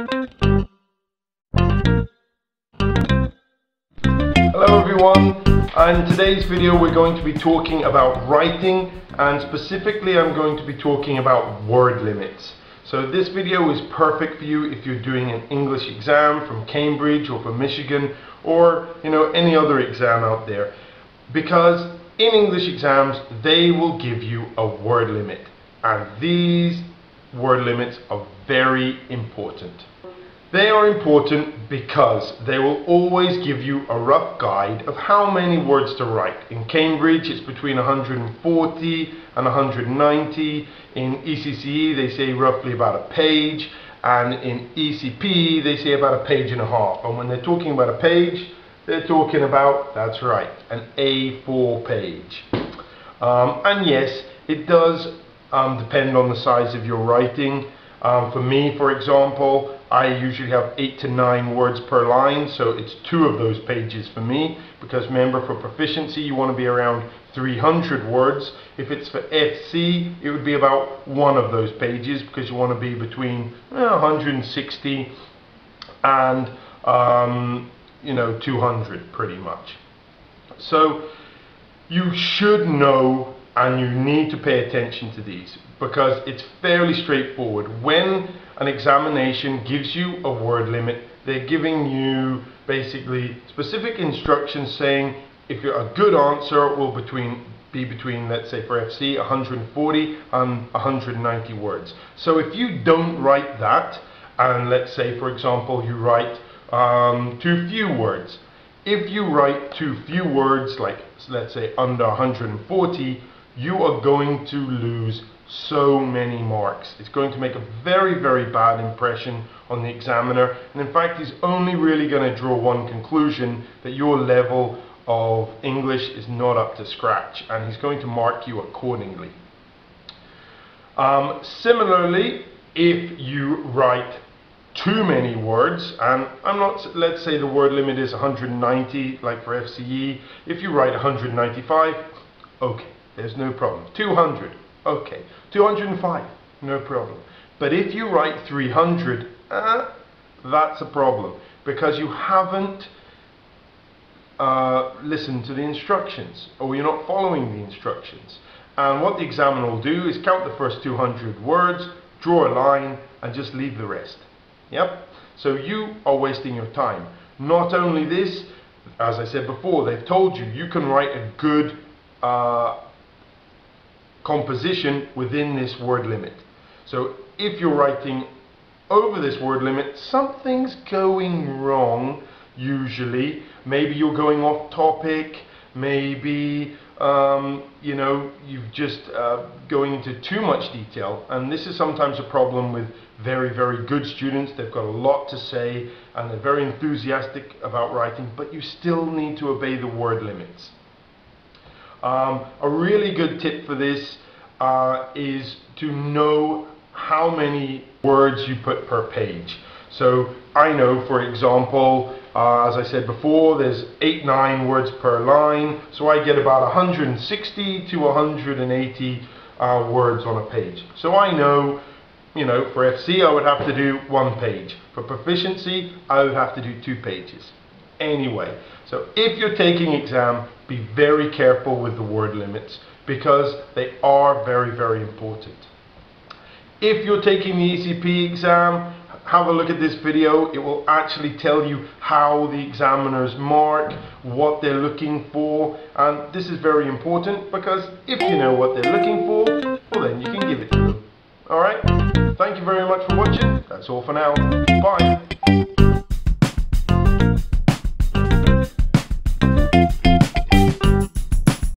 Hello everyone, in today's video we're going to be talking about writing, and specifically I'm going to be talking about word limits. So this video is perfect for you if you're doing an English exam from Cambridge or from Michigan, or any other exam out there, because in English exams they will give you a word limit, and these word limits are very important. They are important because they will always give you a rough guide of how many words to write. In Cambridge it's between 140 and 190. In ECCE they say roughly about a page, and in ECP they say about a page and a half. And when they're talking about a page, they're talking about, that's right, an A4 page. And yes, it does depend on the size of your writing. For me, for example, I usually have 8 to 9 words per line, so it's 2 of those pages for me, because remember, for proficiency you want to be around 300 words. If it's for FC, it would be about 1 of those pages, because you want to be between 160 and 200 pretty much. So you should know, and you need to pay attention to these, because it's fairly straightforward. When an examination gives you a word limit, they're giving you basically specific instructions saying if you're a good answer will be between, let's say for FC, 140 and 190 words. So if you don't write that, and let's say for example you write too few words, if you write too few words, like let's say under 140, you are going to lose so many marks. It's going to make a very, very bad impression on the examiner, and in fact he's only really going to draw one conclusion, that your level of English is not up to scratch, and he's going to mark you accordingly. Similarly, if you write too many words, and let's say the word limit is 190 like for FCE, if you write 195, okay, there's no problem. 200, okay. 205, no problem. But if you write 300, that's a problem, because you haven't listened to the instructions, or you're not following the instructions. And what the examiner will do is count the first 200 words, draw a line, and just leave the rest. Yep. So you are wasting your time. Not only this, as I said before, they've told you you can write a good composition within this word limit. So if you're writing over this word limit, something's going wrong usually. Maybe you're going off topic, maybe you've just going into too much detail, and this is sometimes a problem with very, very good students. They've got a lot to say and they're very enthusiastic about writing, but you still need to obey the word limits. A really good tip for this is to know how many words you put per page. So I know, for example, as I said before, there's 8-9 words per line, so I get about 160 to 180 words on a page. So I know, for FC I would have to do 1 page. For proficiency I would have to do 2 pages. Anyway, so if you're taking exam, be very careful with the word limits, because they are very, very important. If you're taking the ECP exam, have a look at this video. It will actually tell you how the examiners mark, what they're looking for, and this is very important, because if you know what they're looking for, well then you can give it to them. Alright, thank you very much for watching. That's all for now. Bye.